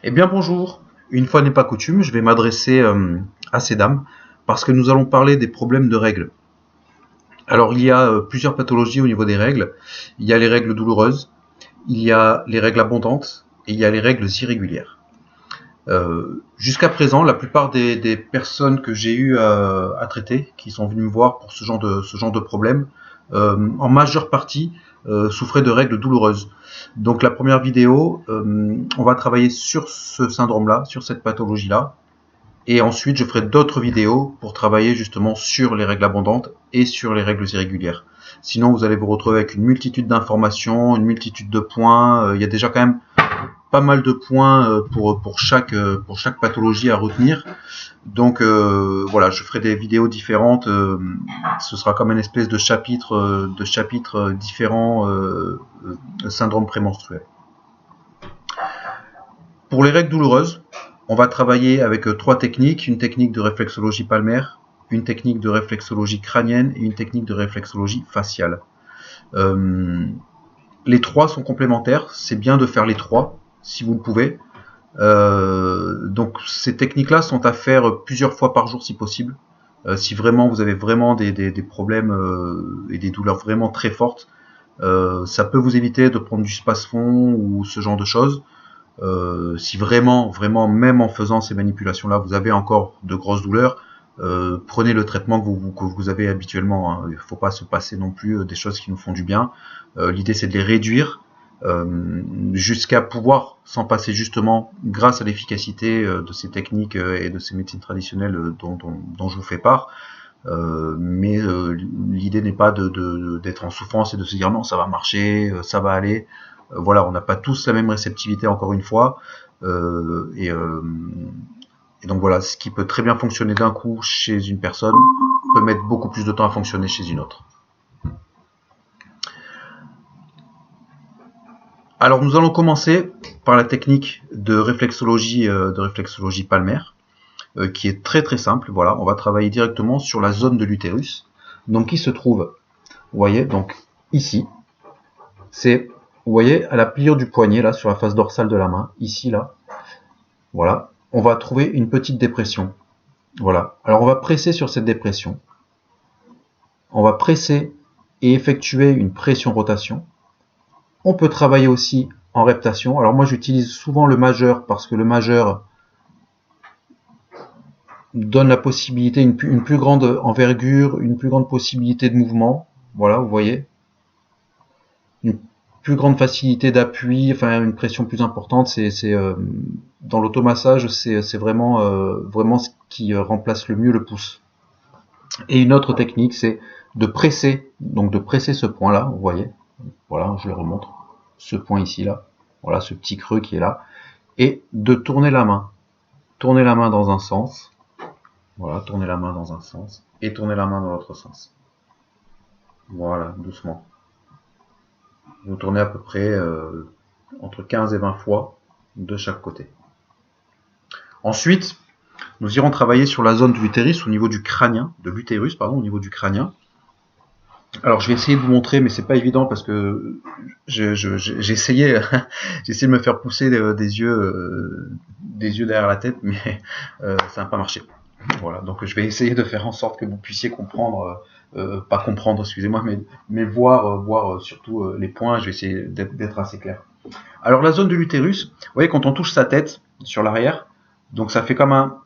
Eh bien bonjour, une fois n'est pas coutume, je vais m'adresser à ces dames parce que nous allons parler des problèmes de règles. Alors il y a plusieurs pathologies au niveau des règles. Il y a les règles douloureuses, il y a les règles abondantes et il y a les règles irrégulières. Jusqu'à présent, la plupart des personnes que j'ai eu à traiter, qui sont venues me voir pour ce genre de problème, en majeure partie souffraient de règles douloureuses. Donc la première vidéo, on va travailler sur ce syndrome-là, sur cette pathologie-là, et ensuite je ferai d'autres vidéos pour travailler justement sur les règles abondantes et sur les règles irrégulières. Sinon vous allez vous retrouver avec une multitude d'informations, une multitude de points. Il y a déjà quand même pas mal de points pour chaque pathologie à retenir. Donc voilà, je ferai des vidéos différentes. Ce sera comme une espèce de chapitre différents syndrome prémenstruel. Pour les règles douloureuses, on va travailler avec trois techniques, une technique de réflexologie palmaire, une technique de réflexologie crânienne et une technique de réflexologie faciale. Les trois sont complémentaires, c'est bien de faire les trois si vous le pouvez. Donc ces techniques-là sont à faire plusieurs fois par jour si possible. Si vraiment vous avez vraiment des problèmes et des douleurs vraiment très fortes, ça peut vous éviter de prendre du Spasfon ou ce genre de choses. Si vraiment, même en faisant ces manipulations-là, vous avez encore de grosses douleurs, prenez le traitement que vous avez habituellement. Hein. Il ne faut pas se passer non plus des choses qui nous font du bien. L'idée, c'est de les réduire jusqu'à pouvoir s'en passer justement grâce à l'efficacité de ces techniques et de ces médecines traditionnelles dont je vous fais part. Mais l'idée n'est pas d'être en souffrance et de se dire non, ça va marcher, ça va aller. Voilà, on n'a pas tous la même réceptivité encore une fois. Et donc voilà, ce qui peut très bien fonctionner d'un coup chez une personne peut mettre beaucoup plus de temps à fonctionner chez une autre. Alors nous allons commencer par la technique de réflexologie palmaire, qui est très très simple. Voilà, on va travailler directement sur la zone de l'utérus, donc qui se trouve, vous voyez, donc ici, c'est, vous voyez, à la pliure du poignet là, sur la face dorsale de la main, ici là, voilà, on va trouver une petite dépression. Voilà. Alors on va presser sur cette dépression. On va presser et effectuer une pression-rotation. On peut travailler aussi en reptation. Alors moi j'utilise souvent le majeur parce que le majeur donne la possibilité, une plus grande envergure, une plus grande possibilité de mouvement. Voilà, vous voyez. Une plus grande facilité d'appui, enfin une pression plus importante. Dans l'automassage, c'est vraiment ce qui remplace le mieux le pouce. Et une autre technique, c'est de presser, donc de presser ce point-là, vous voyez. Voilà, je le remontre. Ce point ici là, voilà ce petit creux qui est là, et de tourner la main. Tourner la main dans un sens, voilà, tourner la main dans un sens, et tourner la main dans l'autre sens. Voilà, doucement. Vous tournez à peu près entre 15 et 20 fois de chaque côté. Ensuite, nous irons travailler sur la zone de l'utérus au niveau du crânien, de l'utérus, pardon, au niveau du crânien. Alors je vais essayer de vous montrer, mais c'est pas évident parce que j'ai essayé de me faire pousser des yeux derrière la tête, mais ça n'a pas marché. Voilà, donc je vais essayer de faire en sorte que vous puissiez comprendre, pas comprendre, excusez-moi, mais voir surtout les points. Je vais essayer d'être assez clair. Alors la zone de l'utérus, vous voyez quand on touche sa tête sur l'arrière, donc ça fait comme un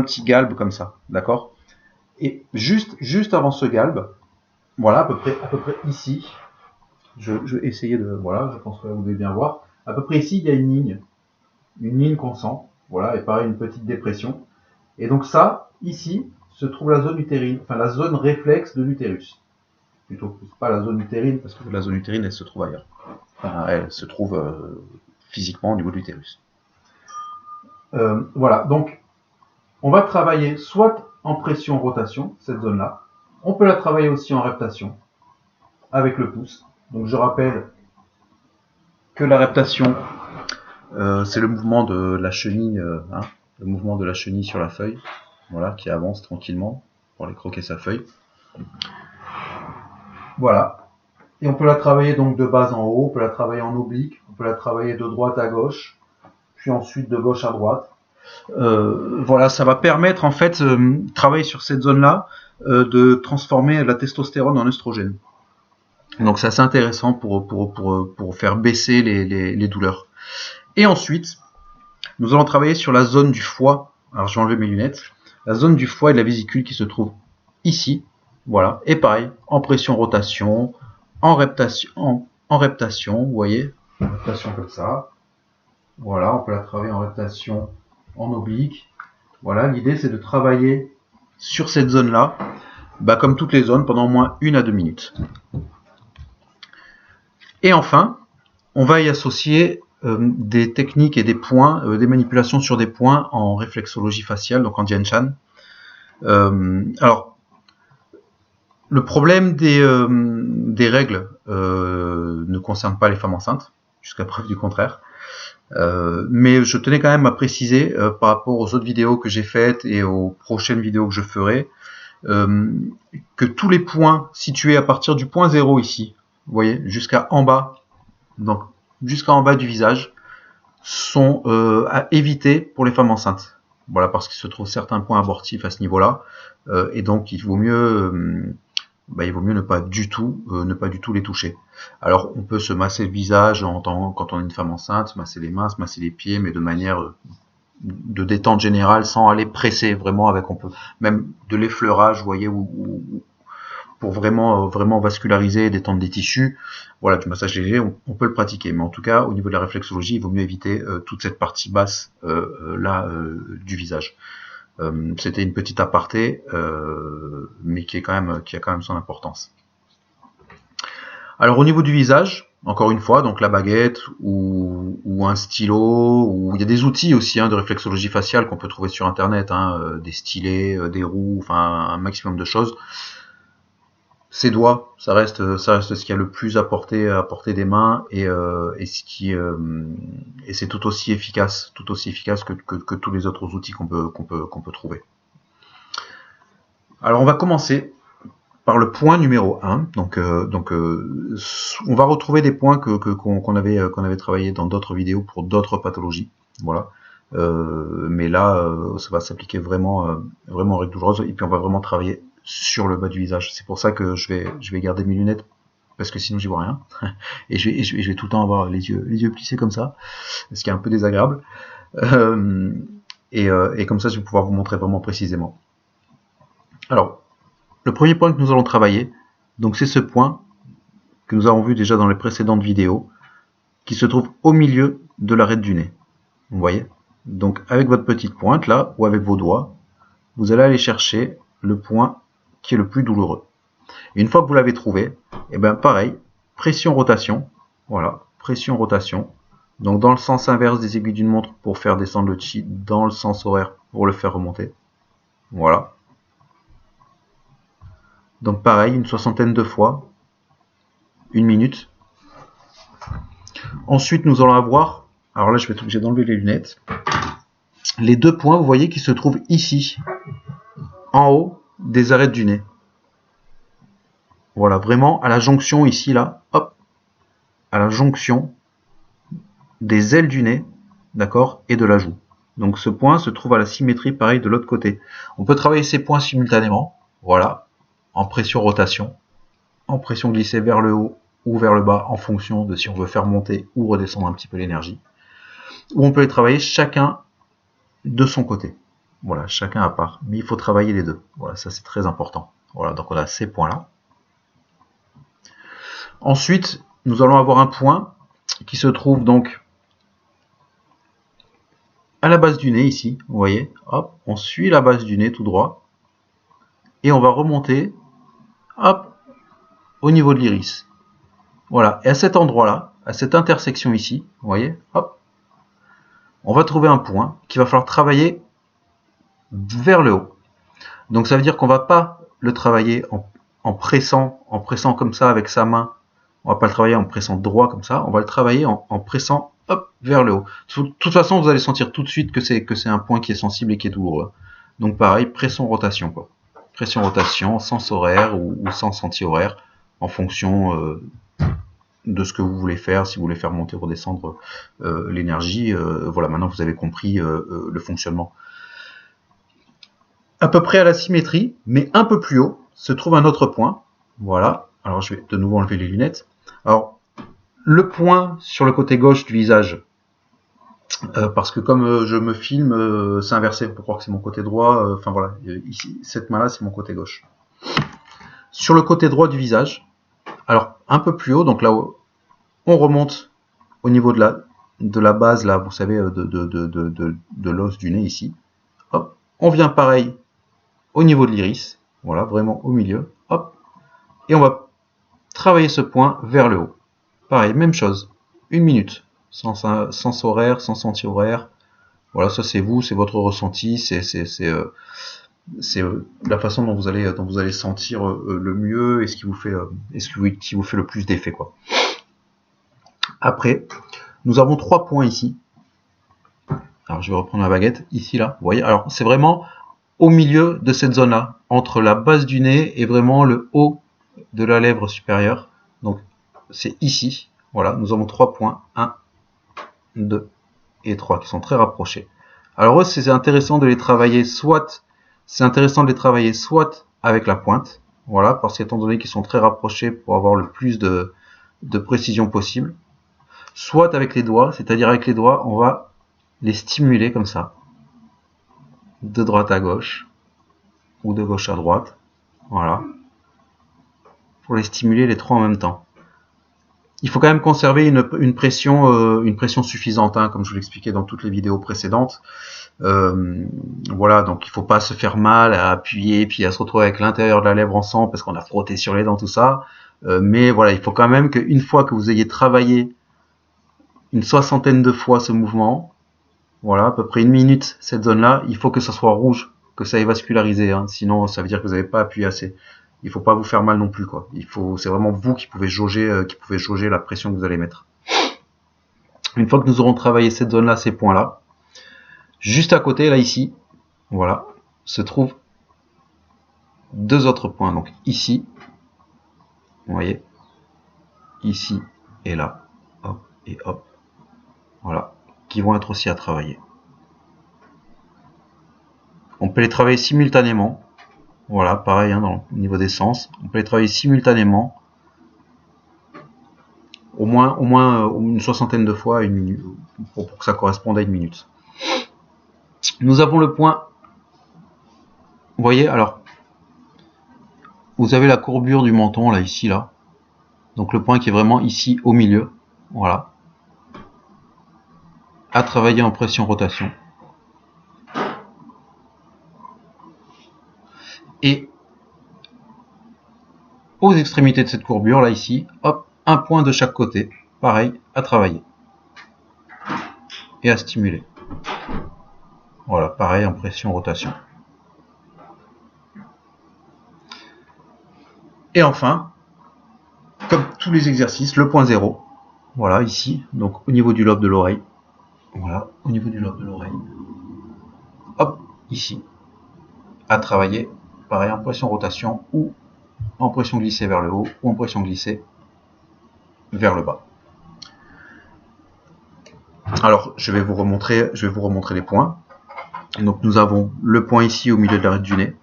petit galbe comme ça, d'accord? Et juste avant ce galbe, voilà, à peu près ici. Je vais essayer de, voilà, je pense que vous devez bien voir. À peu près ici, il y a une ligne qu'on sent. Voilà, et pareil, une petite dépression. Et donc ça, ici, se trouve la zone utérine, enfin la zone réflexe de l'utérus. Plutôt, pas la zone utérine, parce que la zone utérine, elle se trouve ailleurs. Enfin, elle se trouve physiquement au niveau de l'utérus. Voilà, donc on va travailler soit en pression-rotation, cette zone-là. On peut la travailler aussi en reptation, avec le pouce. Donc je rappelle que la reptation, c'est le mouvement de la chenille, le mouvement de la chenille sur la feuille, voilà, qui avance tranquillement pour aller croquer sa feuille. Voilà. Et on peut la travailler donc de bas en haut, on peut la travailler en oblique, on peut la travailler de droite à gauche. puis ensuite de gauche à droite. Voilà, ça va permettre en fait, travailler sur cette zone-là, de transformer la testostérone en œstrogène. Donc c'est assez intéressant pour faire baisser les douleurs. Et ensuite, nous allons travailler sur la zone du foie. Alors je vais enlever mes lunettes. La zone du foie et de la vésicule qui se trouve ici. Voilà. Et pareil, en pression rotation, en reptation, vous voyez, en reptation comme ça. Voilà, on peut la travailler en reptation en oblique. Voilà, l'idée c'est de travailler sur cette zone-là, comme toutes les zones, pendant au moins 1 à 2 minutes. Et enfin, on va y associer des techniques et des points, des manipulations sur des points en réflexologie faciale, donc en Dian Shan. Alors, le problème des règles ne concerne pas les femmes enceintes, jusqu'à preuve du contraire. Mais je tenais quand même à préciser par rapport aux autres vidéos que j'ai faites et aux prochaines vidéos que je ferai, que tous les points situés à partir du point 0 ici, vous voyez, jusqu'à en bas, donc jusqu'en bas du visage, sont à éviter pour les femmes enceintes. Voilà, parce qu'il se trouve certains points abortifs à ce niveau-là, et donc il vaut mieux ne pas du tout les toucher. Alors on peut se masser le visage quand on est une femme enceinte, se masser les mains, se masser les pieds, mais de manière de détente générale, sans aller presser vraiment on peut même de l'effleurage, vous voyez, pour vraiment vasculariser et détendre des tissus. Voilà, du massage léger, on peut le pratiquer, mais en tout cas au niveau de la réflexologie, il vaut mieux éviter toute cette partie basse du visage. C'était une petite aparté, mais qui a quand même son importance. Alors au niveau du visage, encore une fois, donc la baguette ou un stylo, ou il y a des outils aussi de réflexologie faciale qu'on peut trouver sur internet, des stylets, des roues, enfin un maximum de choses. Ses doigts, ça reste ce qu'il y a le plus à portée des mains, et c'est tout aussi efficace que tous les autres outils qu'on peut trouver. Alors on va commencer par le point numéro 1. Donc on va retrouver des points qu'on avait travaillé dans d'autres vidéos pour d'autres pathologies. Voilà. Mais là, ça va s'appliquer vraiment en règle douloureuse, et puis on va vraiment travailler sur le bas du visage. C'est pour ça que je vais garder mes lunettes, parce que sinon j'y vois rien. Et je vais tout le temps avoir les yeux plissés comme ça, ce qui est un peu désagréable. Et comme ça, je vais pouvoir vous montrer vraiment précisément. Alors, le premier point que nous allons travailler, donc c'est ce point que nous avons vu déjà dans les précédentes vidéos, qui se trouve au milieu de l'arête du nez. Vous voyez? Donc avec votre petite pointe là, ou avec vos doigts, vous allez aller chercher le point qui est le plus douloureux. Et une fois que vous l'avez trouvé, et bien pareil, pression rotation, voilà, pression rotation, donc dans le sens inverse des aiguilles d'une montre pour faire descendre le chi, dans le sens horaire pour le faire remonter, voilà. Donc pareil, une soixantaine de fois, 1 minute. Ensuite nous allons avoir, alors là je vais être obligé d'enlever les lunettes, les deux points, vous voyez, qui se trouvent ici, en haut des arêtes du nez. Voilà, vraiment à la jonction ici, là, hop, à la jonction des ailes du nez, d'accord, et de la joue. Donc ce point se trouve à la symétrie, pareil, de l'autre côté. On peut travailler ces points simultanément, voilà, en pression rotation, en pression glissée vers le haut ou vers le bas, en fonction de si on veut faire monter ou redescendre un petit peu l'énergie. Ou on peut les travailler chacun de son côté. Voilà, chacun à part. Mais il faut travailler les deux. Voilà, ça c'est très important. Voilà, donc on a ces points-là. Ensuite, nous allons avoir un point qui se trouve donc à la base du nez ici. Vous voyez, hop, on suit la base du nez tout droit. Et on va remonter, hop, au niveau de l'iris. Voilà, et à cet endroit-là, à cette intersection ici, vous voyez, hop, on va trouver un point qu'il va falloir travailler vers le haut. Donc ça veut dire qu'on ne va pas le travailler en pressant comme ça avec sa main. On ne va pas le travailler en pressant droit comme ça, on va le travailler en pressant, hop, vers le haut. De toute façon, vous allez sentir tout de suite que c'est un point qui est sensible et qui est douloureux. Donc pareil, pression rotation, quoi. Pression rotation, sens horaire ou sens anti-horaire, en fonction de ce que vous voulez faire, si vous voulez faire monter ou redescendre l'énergie. Voilà, maintenant vous avez compris le fonctionnement. À peu près à la symétrie, mais un peu plus haut, se trouve un autre point. Voilà, alors je vais de nouveau enlever les lunettes. Alors, le point sur le côté gauche du visage, parce que comme je me filme, c'est inversé, on peut croire que c'est mon côté droit, enfin voilà, ici, cette main là c'est mon côté gauche. Sur le côté droit du visage, alors un peu plus haut, donc là on remonte au niveau de la base là, vous savez, de l'os du nez ici. Hop, on vient pareil au niveau de l'iris, voilà, vraiment au milieu, hop, et on va travailler ce point vers le haut. Pareil, même chose, 1 minute, sens horaire, sens anti-horaire. Voilà, ça c'est vous, c'est votre ressenti, c'est la façon dont vous allez sentir le mieux et ce qui vous fait, qui vous fait le plus d'effet, quoi. Après, nous avons 3 points ici. Alors je vais reprendre ma baguette, ici là, vous voyez, alors c'est vraiment au milieu de cette zone-là, entre la base du nez et vraiment le haut de la lèvre supérieure. Donc c'est ici, voilà, nous avons 3 points, 1, 2 et 3, qui sont très rapprochés. Alors eux, c'est intéressant de les travailler soit avec la pointe, voilà, parce qu'étant donné qu'ils sont très rapprochés pour avoir le plus de précision possible, soit avec les doigts, c'est-à-dire avec les doigts, on va les stimuler comme ça, de droite à gauche, ou de gauche à droite, voilà, pour les stimuler les 3 en même temps. Il faut quand même conserver une pression suffisante, hein, comme je vous l'expliquais dans toutes les vidéos précédentes. Voilà, donc il faut pas se faire mal à appuyer, puis à se retrouver avec l'intérieur de la lèvre en sang parce qu'on a frotté sur les dents, tout ça. Mais voilà, il faut quand même qu'une fois que vous ayez travaillé une 60aine de fois ce mouvement, voilà, à peu près 1 minute cette zone-là, il faut que ça soit rouge, que ça ait vascularisé, hein, sinon ça veut dire que vous n'avez pas appuyé assez. Il faut pas vous faire mal non plus, quoi. C'est vraiment vous qui pouvez jauger la pression que vous allez mettre. Une fois que nous aurons travaillé cette zone-là, ces points-là, juste à côté, là, ici, voilà, se trouvent 2 autres points. Donc ici, vous voyez, ici et là, hop et hop, voilà, qui vont être aussi à travailler. On peut les travailler simultanément. Voilà, pareil, hein, au niveau des sens. On peut les travailler simultanément. Au moins une 60aine de fois, 1 minute, pour que ça corresponde à 1 minute. Nous avons le point, vous voyez, alors, vous avez la courbure du menton, là, ici, là. Donc le point qui est vraiment ici, au milieu. Voilà. À travailler en pression-rotation. Et aux extrémités de cette courbure, là, ici, hop, un point de chaque côté. Pareil, à travailler. Et à stimuler. Voilà, pareil en pression-rotation. Et enfin, comme tous les exercices, le point 0. Voilà, ici, donc au niveau du lobe de l'oreille. Voilà, au niveau du lobe de l'oreille. Hop, ici. À travailler, pareil en pression-rotation ou en pression glissée vers le haut ou en pression glissée vers le bas. Alors, je vais vous remontrer les points. Donc nous avons le point ici au milieu de l'arête du nez,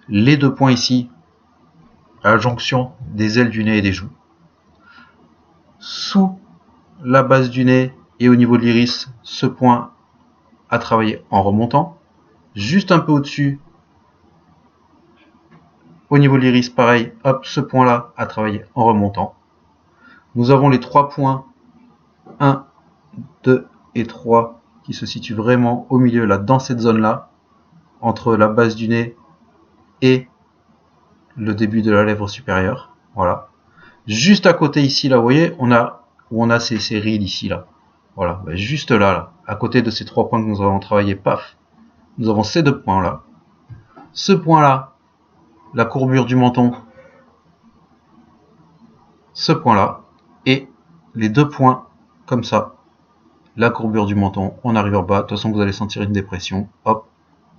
les 2 points ici à la jonction des ailes du nez et des joues, sous la base du nez et au niveau de l'iris, ce point à travailler en remontant, juste un peu au-dessus, au niveau de l'iris, pareil, hop, ce point là à travailler en remontant. Nous avons les 3 points 1, 2 et 3 qui se situent vraiment au milieu, là, dans cette zone-là, entre la base du nez et le début de la lèvre supérieure. Voilà. Juste à côté ici, là, vous voyez, on a ces rides ici, là. Voilà, ben juste là, à côté de ces 3 points que nous avons travaillé, paf, nous avons ces 2 points-là. Ce point-là, la courbure du menton, ce point-là, et les 2 points, comme ça, la courbure du menton, on arrive en bas, de toute façon vous allez sentir une dépression, hop,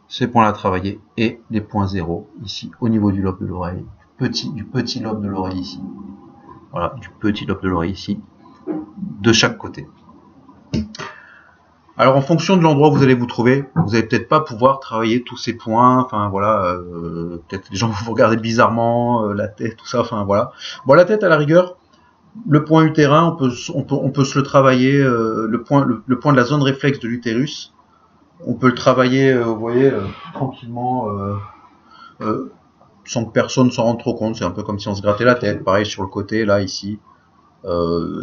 ces points-là à travailler, et les points 0, ici, au niveau du lobe de l'oreille, du petit lobe de l'oreille ici. Voilà, du petit lobe de l'oreille ici, de chaque côté. Alors en fonction de l'endroit où vous allez vous trouver, vous allez peut-être pas pouvoir travailler tous ces points, enfin voilà, peut-être les gens vont vous regarder bizarrement, la tête, tout ça, enfin voilà. Bon, la tête à la rigueur, le point utérin, on peut se le travailler, le point de la zone réflexe de l'utérus, on peut le travailler, vous voyez, tranquillement, sans que personne s'en rende trop compte, c'est un peu comme si on se grattait la tête, pareil sur le côté, là, ici,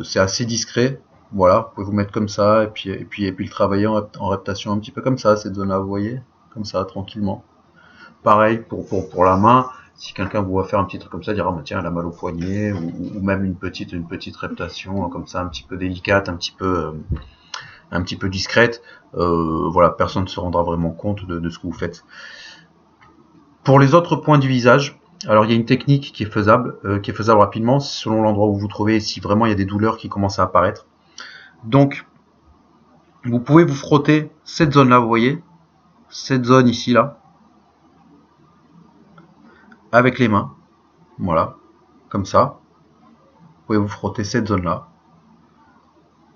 c'est assez discret. Voilà, vous pouvez vous mettre comme ça et puis le travailler en reptation un petit peu comme ça, cette zone-là, vous voyez, comme ça, tranquillement. Pareil pour la main, si quelqu'un vous va faire un petit truc comme ça, dira tiens, elle a mal au poignet, ou même une petite reptation comme ça, un petit peu délicate, un petit peu discrète. Voilà, personne ne se rendra vraiment compte de ce que vous faites. Pour les autres points du visage, alors il y a une technique qui est faisable rapidement, selon l'endroit où vous vous trouvez, si vraiment il y a des douleurs qui commencent à apparaître. Donc, vous pouvez vous frotter cette zone-là, vous voyez, cette zone ici, là, avec les mains, voilà, comme ça. Vous pouvez vous frotter cette zone-là.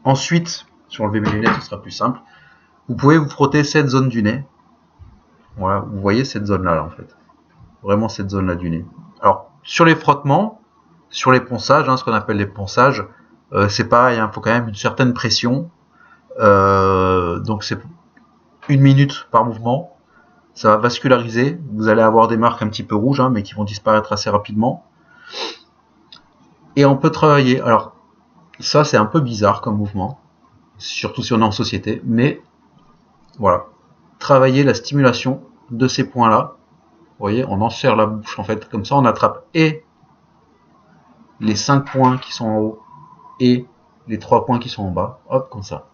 Ensuite, si vous enlevez mes lunettes, ce sera plus simple. Vous pouvez vous frotter cette zone du nez. Voilà, vous voyez cette zone-là, là, en fait. Vraiment cette zone-là du nez. Alors, sur les frottements, sur les ponçages, ce qu'on appelle les ponçages, c'est pareil, il faut quand même une certaine pression. Donc c'est 1 minute par mouvement. Ça va vasculariser. Vous allez avoir des marques un petit peu rouges, mais qui vont disparaître assez rapidement. Et on peut travailler. Alors, ça c'est un peu bizarre comme mouvement, surtout si on est en société, mais voilà. Travailler la stimulation de ces points-là. Vous voyez, on enserre la bouche en fait, comme ça on attrape et les 5 points qui sont en haut et les 3 points qui sont en bas. Hop, comme ça.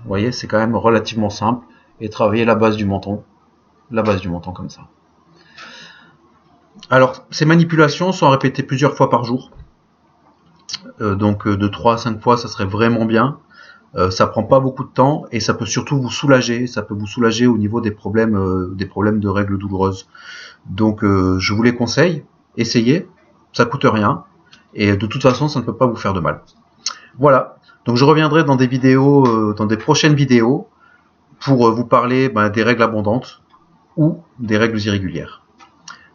Vous voyez, c'est quand même relativement simple. Et travailler la base du menton comme ça. Alors, ces manipulations sont répétées plusieurs fois par jour. Donc de 3 à 5 fois, ça serait vraiment bien. Ça prend pas beaucoup de temps et ça peut surtout vous soulager. Ça peut vous soulager au niveau des problèmes de règles douloureuses. Donc je vous les conseille. Essayez, ça coûte rien. Et de toute façon, ça ne peut pas vous faire de mal. Voilà. Donc je reviendrai dans des vidéos, dans des prochaines vidéos, pour vous parler des règles abondantes ou des règles irrégulières.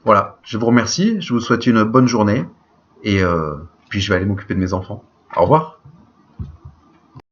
Voilà, je vous remercie, je vous souhaite une bonne journée et puis je vais aller m'occuper de mes enfants. Au revoir.